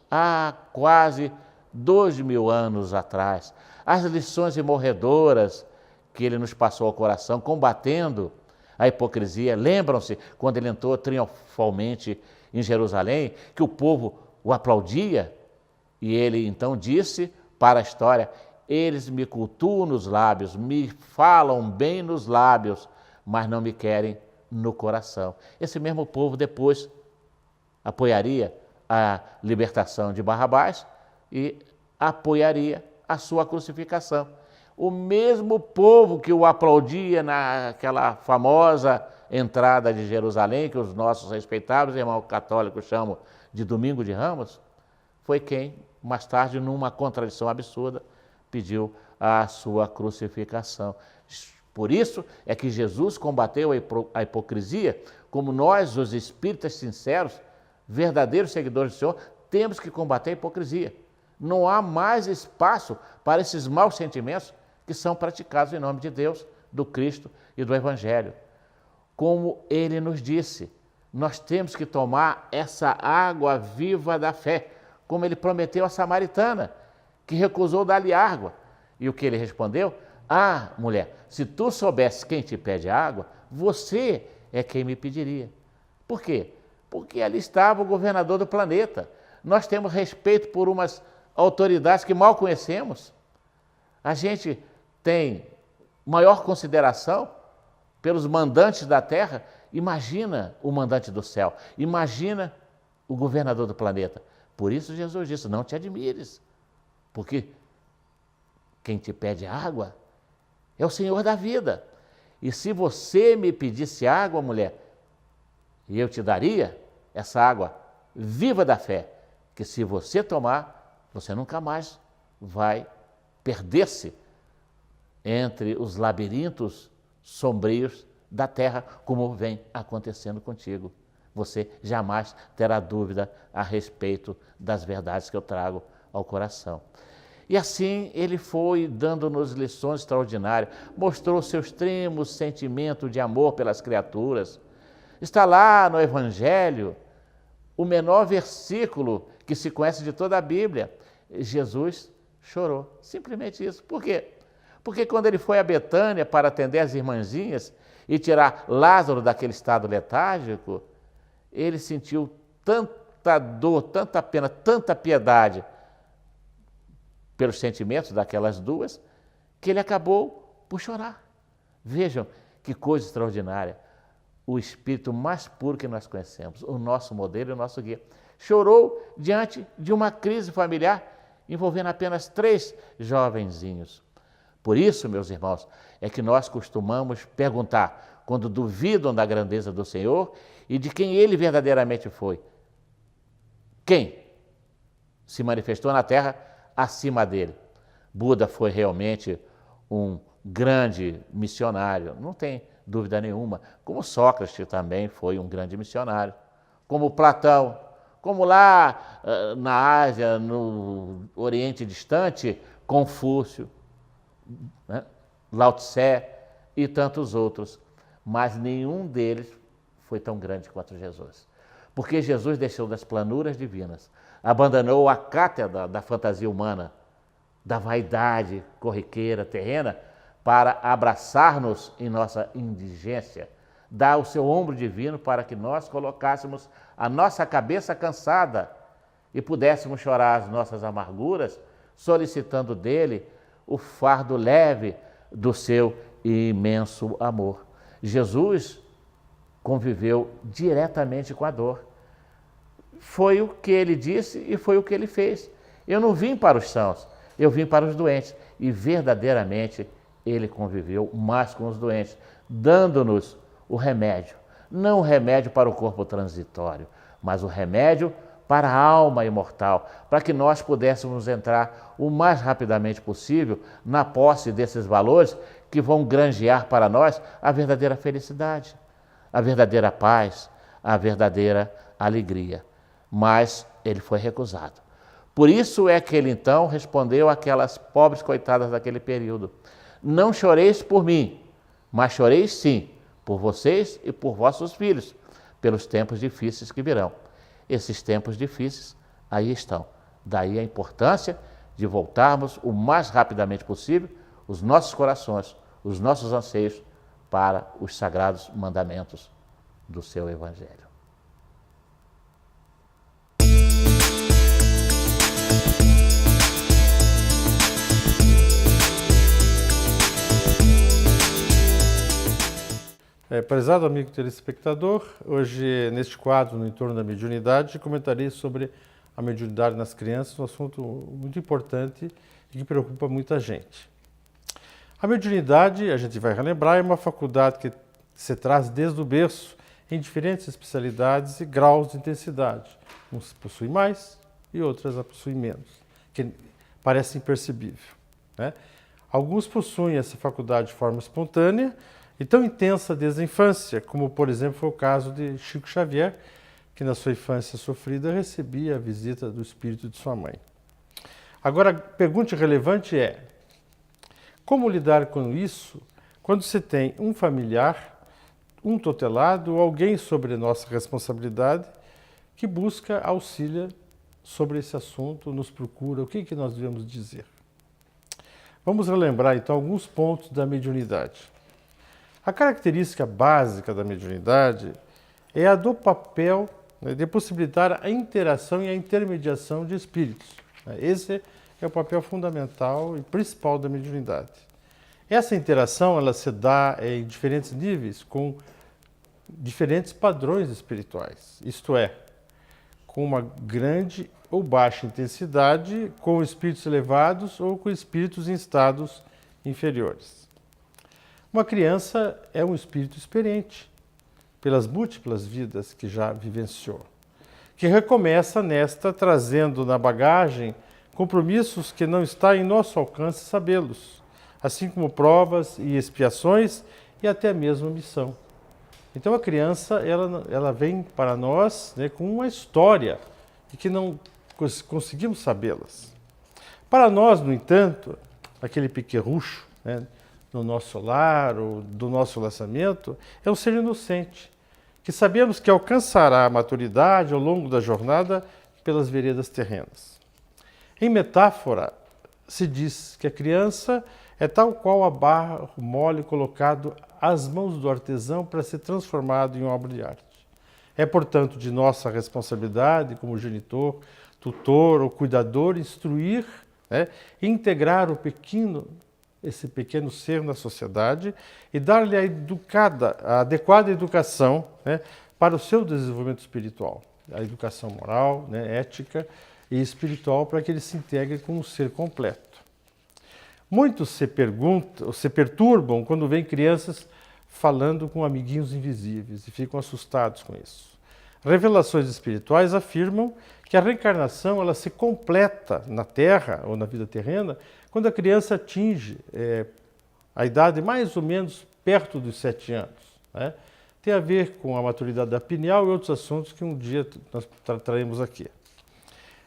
há quase 2000 anos atrás. As lições imorredoras que ele nos passou ao coração, combatendo a hipocrisia. Lembram-se quando ele entrou triunfalmente em Jerusalém, que o povo o aplaudia? E ele então disse para a história: eles me cultuam nos lábios, me falam bem nos lábios, mas não me querem no coração. Esse mesmo povo depois apoiaria a libertação de Barrabás e apoiaria a sua crucificação. O mesmo povo que o aplaudia naquela famosa entrada de Jerusalém, que os nossos respeitáveis irmãos católicos chamam de Domingo de Ramos, foi quem, mais tarde, numa contradição absurda, pediu a sua crucificação. Por isso é que Jesus combateu a hipocrisia, como nós, os espíritas sinceros, verdadeiros seguidores do Senhor, temos que combater a hipocrisia. Não há mais espaço para esses maus sentimentos que são praticados em nome de Deus, do Cristo e do Evangelho. Como ele nos disse, nós temos que tomar essa água viva da fé, como ele prometeu à samaritana, que recusou dar-lhe água. E o que ele respondeu? Ah, mulher, se tu soubesse quem te pede água, você é quem me pediria. Por quê? Porque ali estava o governador do planeta. Nós temos respeito por umas autoridades que mal conhecemos. A gente tem maior consideração pelos mandantes da terra. Imagina o mandante do céu, imagina o governador do planeta. Por isso Jesus disse, não te admires, porque quem te pede água é o Senhor da vida. E se você me pedisse água, mulher, e eu te daria essa água viva da fé, que se você tomar, você nunca mais vai perder-se entre os labirintos sombrios da terra, como vem acontecendo contigo. Você jamais terá dúvida a respeito das verdades que eu trago ao coração. E assim ele foi dando-nos lições extraordinárias, mostrou seu extremo sentimento de amor pelas criaturas. Está lá no Evangelho, o menor versículo que se conhece de toda a Bíblia. Jesus chorou, simplesmente isso. Por quê? Porque quando ele foi a Betânia para atender as irmãzinhas e tirar Lázaro daquele estado letárgico, ele sentiu tanta dor, tanta pena, tanta piedade pelos sentimentos daquelas duas, que ele acabou por chorar. Vejam que coisa extraordinária. O espírito mais puro que nós conhecemos, o nosso modelo e o nosso guia, chorou diante de uma crise familiar envolvendo apenas 3 jovenzinhos. Por isso, meus irmãos, é que nós costumamos perguntar, quando duvidam da grandeza do Senhor e de quem Ele verdadeiramente foi. Quem se manifestou na terra acima dele? Buda foi realmente um grande missionário, não tem dúvida nenhuma. Como Sócrates também foi um grande missionário. Como Platão, como lá na Ásia, no Oriente Distante, Confúcio, né? Lao Tse e tantos outros. Mas nenhum deles foi tão grande quanto Jesus. Porque Jesus desceu das planuras divinas, abandonou a cátedra da fantasia humana, da vaidade corriqueira, terrena, para abraçar-nos em nossa indigência, dar o seu ombro divino para que nós colocássemos a nossa cabeça cansada e pudéssemos chorar as nossas amarguras, solicitando dele o fardo leve do seu imenso amor. Jesus conviveu diretamente com a dor. Foi o que ele disse e foi o que ele fez. Eu não vim para os sãos, eu vim para os doentes. E verdadeiramente ele conviveu mais com os doentes, dando-nos o remédio. Não o remédio para o corpo transitório, mas o remédio para a alma imortal, para que nós pudéssemos entrar o mais rapidamente possível na posse desses valores que vão granjear para nós a verdadeira felicidade, a verdadeira paz, a verdadeira alegria. Mas ele foi recusado. Por isso é que ele então respondeu àquelas pobres coitadas daquele período: não choreis por mim, mas choreis sim por vocês e por vossos filhos, pelos tempos difíceis que virão. Esses tempos difíceis aí estão. Daí a importância de voltarmos o mais rapidamente possível os nossos corações, os nossos anseios para os sagrados mandamentos do seu Evangelho. Prezado amigo telespectador, hoje neste quadro, no entorno da mediunidade, comentarei sobre a mediunidade nas crianças, um assunto muito importante e que preocupa muita gente. A mediunidade, a gente vai relembrar, é uma faculdade que se traz desde o berço em diferentes especialidades e graus de intensidade. Uns possuem mais e outras a possuem menos, que parece imperceptível, né? Alguns possuem essa faculdade de forma espontânea e tão intensa desde a infância, como por exemplo foi o caso de Chico Xavier, que na sua infância sofrida recebia a visita do espírito de sua mãe. Agora, a pergunta relevante é: como lidar com isso quando se tem um familiar, um tutelado ou alguém sobre nossa responsabilidade que busca auxílio sobre esse assunto, nos procura, o que nós devemos dizer? Vamos relembrar então alguns pontos da mediunidade. A característica básica da mediunidade é a do papel, né, de possibilitar a interação e a intermediação de espíritos. Esse é o papel fundamental e principal da mediunidade. Essa interação ela se dá em diferentes níveis, com diferentes padrões espirituais, isto é, com uma grande ou baixa intensidade, com espíritos elevados ou com espíritos em estados inferiores. Uma criança é um espírito experiente, pelas múltiplas vidas que já vivenciou, que recomeça nesta trazendo na bagagem compromissos que não está em nosso alcance sabê-los, assim como provas e expiações e até mesmo missão. Então a criança ela vem para nós, né, com uma história e que não conseguimos sabê-las. Para nós, no entanto, aquele pequerrucho, né, no nosso lar ou do nosso lançamento, é um ser inocente, que sabemos que alcançará a maturidade ao longo da jornada pelas veredas terrenas. Em metáfora, se diz que a criança é tal qual a barro mole colocado às mãos do artesão para ser transformado em uma obra de arte. É, portanto, de nossa responsabilidade como genitor, tutor ou cuidador instruir, né, integrar esse pequeno ser na sociedade e dar-lhe a adequada educação, né, para o seu desenvolvimento espiritual, a educação moral, né, ética e espiritual, para que ele se integre como um ser completo. Muitos se perturbam quando veem crianças falando com amiguinhos invisíveis e ficam assustados com isso. Revelações espirituais afirmam que a reencarnação ela se completa na Terra ou na vida terrena quando a criança atinge a idade mais ou menos perto dos 7 anos, né? Tem a ver com a maturidade da pineal e outros assuntos que um dia nós trataremos aqui.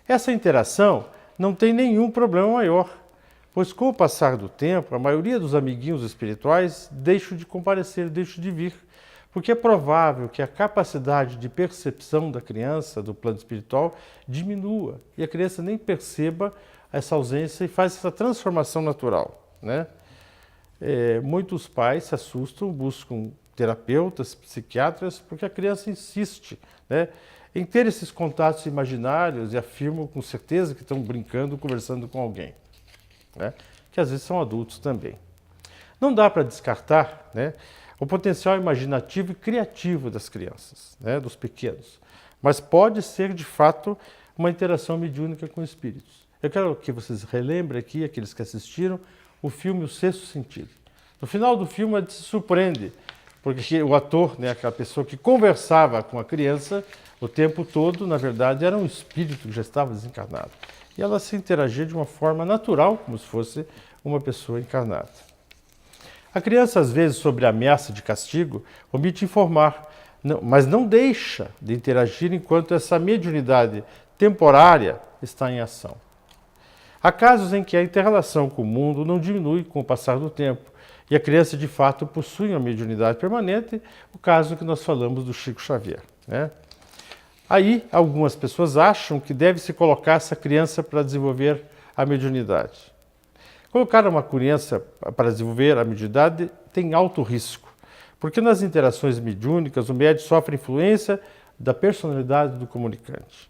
Essa interação não tem nenhum problema maior, pois com o passar do tempo, a maioria dos amiguinhos espirituais deixam de comparecer, deixam de vir, porque é provável que a capacidade de percepção da criança, do plano espiritual, diminua e a criança nem perceba essa ausência e faz essa transformação natural, né? Muitos pais se assustam, buscam terapeutas, psiquiatras, porque a criança insiste, né, em ter esses contatos imaginários e afirmam com certeza que estão brincando, conversando com alguém, né, que às vezes são adultos também. Não dá para descartar, né, o potencial imaginativo e criativo das crianças, né, dos pequenos, mas pode ser de fato uma interação mediúnica com espíritos. Eu quero que vocês relembrem aqui, aqueles que assistiram, o filme O Sexto Sentido. No final do filme, a gente se surpreende, porque o ator, né, aquela pessoa que conversava com a criança o tempo todo, na verdade, era um espírito que já estava desencarnado. E ela se interagia de uma forma natural, como se fosse uma pessoa encarnada. A criança, às vezes, sob ameaça de castigo, omite informar, mas não deixa de interagir enquanto essa mediunidade temporária está em ação. Há casos em que a interrelação com o mundo não diminui com o passar do tempo e a criança, de fato, possui uma mediunidade permanente, o caso que nós falamos do Chico Xavier, né? Aí, algumas pessoas acham que deve-se colocar essa criança para desenvolver a mediunidade. Colocar uma criança para desenvolver a mediunidade tem alto risco, porque nas interações mediúnicas o médium sofre influência da personalidade do comunicante.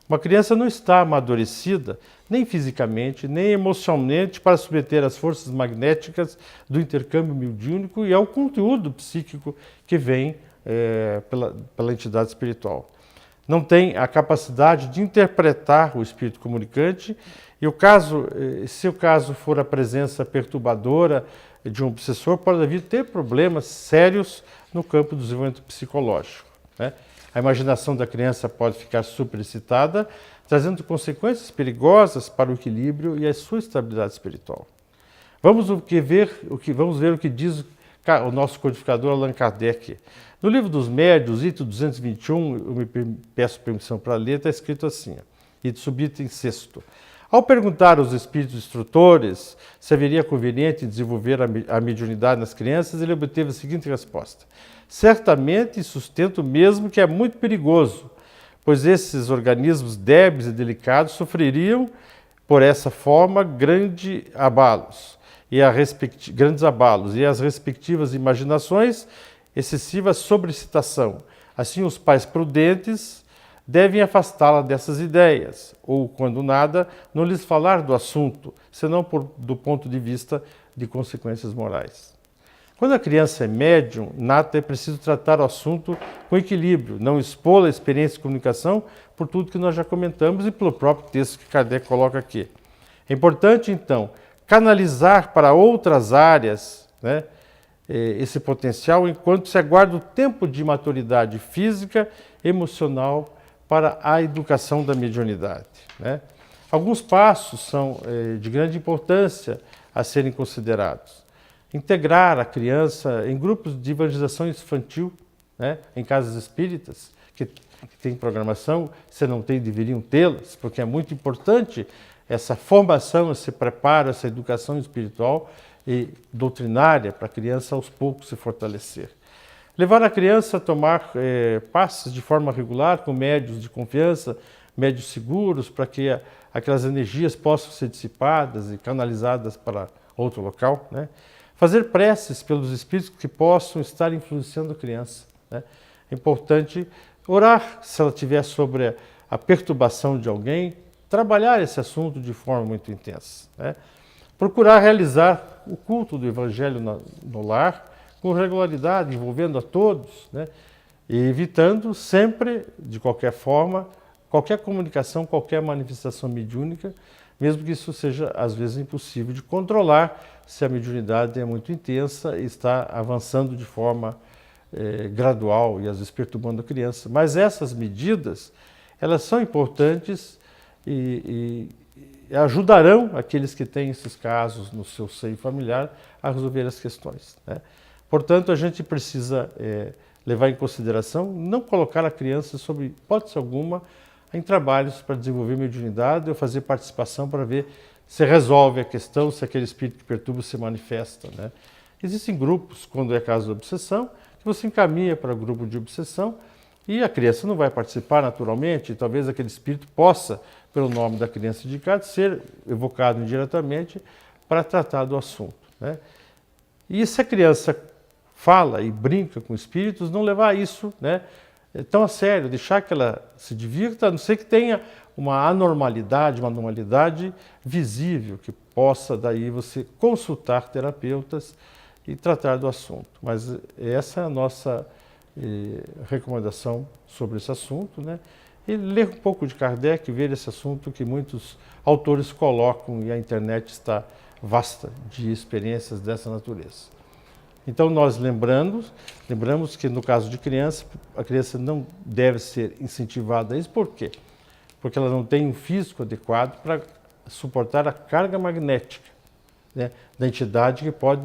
Uma criança não está amadurecida, nem fisicamente, nem emocionalmente, para submeter às forças magnéticas do intercâmbio mediúnico e ao conteúdo psíquico que vem pela entidade espiritual. Não tem a capacidade de interpretar o espírito comunicante e se o caso for a presença perturbadora de um obsessor, pode vir ter problemas sérios no campo do desenvolvimento psicológico, né? A imaginação da criança pode ficar superexcitada, trazendo consequências perigosas para o equilíbrio e a sua estabilidade espiritual. Vamos ver o que diz o nosso codificador Allan Kardec. No livro dos Médiuns, item 221, eu me peço permissão para ler, está escrito assim, item sexto. Ao perguntar aos espíritos instrutores se haveria conveniente desenvolver a mediunidade nas crianças, ele obteve a seguinte resposta: certamente sustento mesmo que é muito perigoso, pois esses organismos débeis e delicados sofreriam, por essa forma, grandes abalos e as respectivas imaginações, excessiva sobrecitação. Assim, os pais prudentes devem afastá-la dessas ideias, ou, quando nada, não lhes falar do assunto, senão do ponto de vista de consequências morais. Quando a criança é médium nata, é preciso tratar o assunto com equilíbrio, não expô-la à experiência de comunicação por tudo que nós já comentamos e pelo próprio texto que Kardec coloca aqui. É importante, então, canalizar para outras áreas, né, esse potencial, enquanto se aguarda o tempo de maturidade física, emocional, para a educação da mediunidade, né? Alguns passos são de grande importância a serem considerados. Integrar a criança em grupos de evangelização infantil, né, em casas espíritas, que tem programação, se não tem, deveriam tê-las, porque é muito importante essa formação, esse preparo, essa educação espiritual e doutrinária para a criança aos poucos se fortalecer. Levar a criança a tomar passes de forma regular com médios de confiança, médios seguros, para que aquelas energias possam ser dissipadas e canalizadas para outro local, né? Fazer preces pelos espíritos que possam estar influenciando a criança, né? É importante orar se ela tiver sobre a perturbação de alguém, trabalhar esse assunto de forma muito intensa, né? Procurar realizar o culto do Evangelho no lar, com regularidade, envolvendo a todos, né? E evitando sempre, de qualquer forma, qualquer comunicação, qualquer manifestação mediúnica, mesmo que isso seja, às vezes, impossível de controlar se a mediunidade é muito intensa e está avançando de forma gradual e, às vezes, perturbando a criança. Mas essas medidas, elas são importantes e ajudarão aqueles que têm esses casos no seu seio familiar a resolver as questões, né? Portanto, a gente precisa levar em consideração não colocar a criança, sob hipótese alguma, em trabalhos para desenvolver mediunidade ou fazer participação para ver se resolve a questão, se aquele espírito que perturba se manifesta, né? Existem grupos, quando é caso de obsessão, que você encaminha para o grupo de obsessão e a criança não vai participar naturalmente, e talvez aquele espírito possa, pelo nome da criança indicada, ser evocado indiretamente para tratar do assunto, né? E se a criança fala e brinca com espíritos, não levar isso, né, tão a sério, deixar que ela se divirta, a não ser que tenha uma anormalidade, uma anormalidade visível, que possa daí você consultar terapeutas e tratar do assunto. Mas essa é a nossa recomendação sobre esse assunto, né? E ler um pouco de Kardec, ver esse assunto que muitos autores colocam e a internet está vasta de experiências dessa natureza. Então, nós lembramos que no caso de criança, a criança não deve ser incentivada a isso. Por quê? Porque ela não tem um físico adequado para suportar a carga magnética, né, da entidade, que pode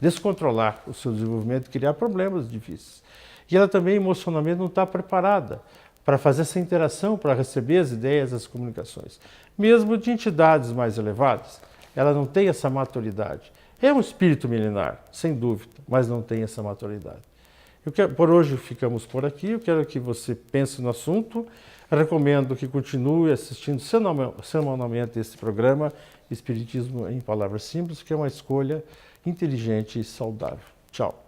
descontrolar o seu desenvolvimento e criar problemas difíceis. E ela também emocionalmente não está preparada para fazer essa interação, para receber as ideias, as comunicações. Mesmo de entidades mais elevadas, ela não tem essa maturidade. É um espírito milenar, sem dúvida, mas não tem essa maturidade. Por hoje ficamos por aqui. Eu quero que você pense no assunto. Eu recomendo que continue assistindo semanalmente esse programa Espiritismo em Palavras Simples, que é uma escolha inteligente e saudável. Tchau.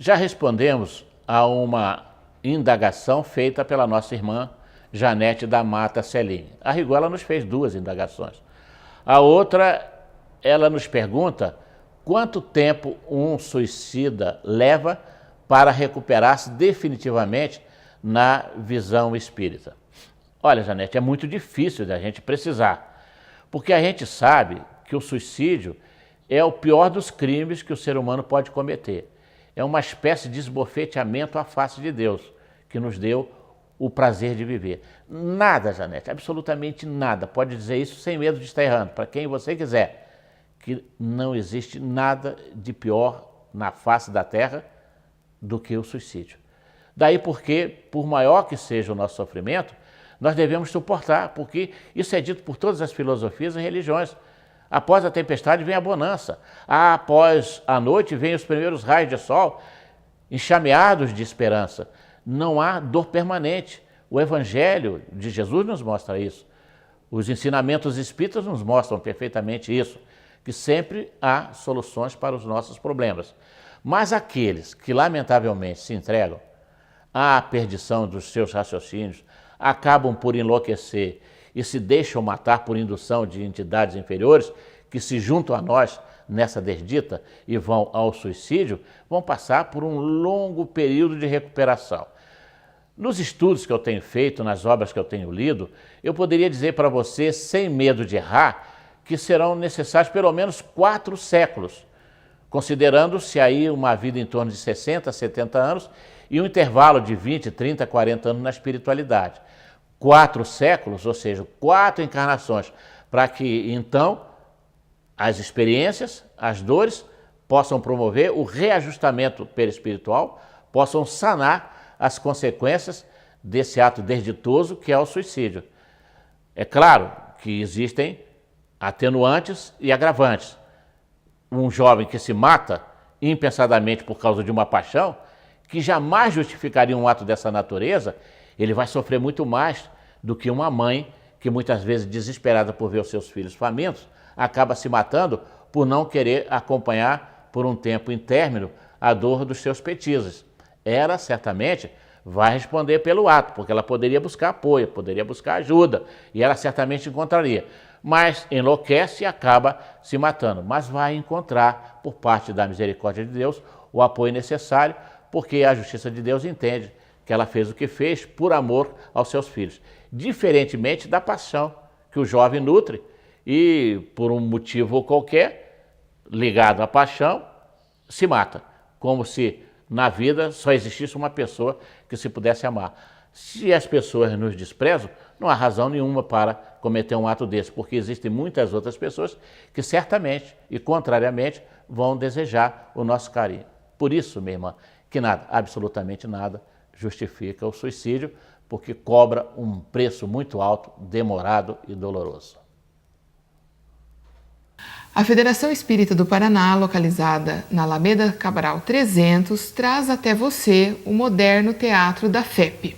Já respondemos a uma indagação feita pela nossa irmã Janete da Mata Celim. A rigor, ela nos fez 2 indagações. A outra, ela nos pergunta quanto tempo um suicida leva para recuperar-se definitivamente na visão espírita. Olha, Janete, é muito difícil da gente precisar, porque a gente sabe que o suicídio é o pior dos crimes que o ser humano pode cometer. É uma espécie de esbofeteamento à face de Deus, que nos deu o prazer de viver. Nada, Janete, absolutamente nada, pode dizer isso sem medo de estar errando, para quem você quiser, que não existe nada de pior na face da terra do que o suicídio. Daí porque, por maior que seja o nosso sofrimento, nós devemos suportar, porque isso é dito por todas as filosofias e religiões. Após a tempestade vem a bonança, após a noite vem os primeiros raios de sol, enxameados de esperança. Não há dor permanente. O Evangelho de Jesus nos mostra isso. Os ensinamentos espíritas nos mostram perfeitamente isso, que sempre há soluções para os nossos problemas. Mas aqueles que lamentavelmente se entregam à perdição dos seus raciocínios, acabam por enlouquecer e se deixam matar por indução de entidades inferiores que se juntam a nós nessa desdita e vão ao suicídio, vão passar por um longo período de recuperação. Nos estudos que eu tenho feito, nas obras que eu tenho lido, eu poderia dizer para você, sem medo de errar, que serão necessários pelo menos 4 séculos, considerando-se aí uma vida em torno de 60, 70 anos e um intervalo de 20, 30, 40 anos na espiritualidade. 4 séculos, ou seja, 4 encarnações, para que então as experiências, as dores, possam promover o reajustamento perispiritual, possam sanar as consequências desse ato desditoso que é o suicídio. É claro que existem atenuantes e agravantes. Um jovem que se mata impensadamente por causa de uma paixão, que jamais justificaria um ato dessa natureza, ele vai sofrer muito mais do que uma mãe que muitas vezes, desesperada por ver os seus filhos famintos, acaba se matando por não querer acompanhar por um tempo intérmino a dor dos seus petizes. Ela certamente vai responder pelo ato, porque ela poderia buscar apoio, poderia buscar ajuda, e ela certamente encontraria. Mas enlouquece e acaba se matando. Mas vai encontrar, por parte da misericórdia de Deus, o apoio necessário, porque a justiça de Deus entende que ela fez o que fez por amor aos seus filhos. Diferentemente da paixão que o jovem nutre e, por um motivo qualquer, ligado à paixão, se mata. Como se na vida só existisse uma pessoa que se pudesse amar. Se as pessoas nos desprezam, não há razão nenhuma para cometer um ato desse, porque existem muitas outras pessoas que certamente e contrariamente vão desejar o nosso carinho. Por isso, minha irmã, que nada, absolutamente nada, justifica o suicídio, porque cobra um preço muito alto, demorado e doloroso. A Federação Espírita do Paraná, localizada na Alameda Cabral 300, traz até você o moderno Teatro da FEP.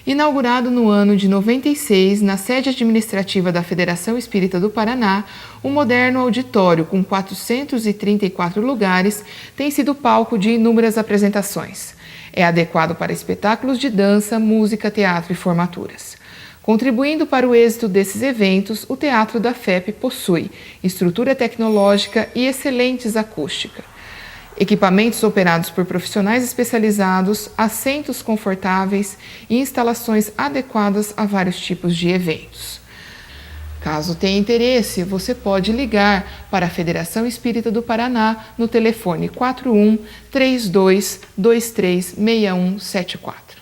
Inaugurado no ano de 96, na sede administrativa da Federação Espírita do Paraná, um moderno auditório com 434 lugares tem sido palco de inúmeras apresentações. É adequado para espetáculos de dança, música, teatro e formaturas. Contribuindo para o êxito desses eventos, o Teatro da FEP possui estrutura tecnológica e excelentes acústica. Equipamentos operados por profissionais especializados, assentos confortáveis e instalações adequadas a vários tipos de eventos. Caso tenha interesse, você pode ligar para a Federação Espírita do Paraná no telefone 41 32 23 6174.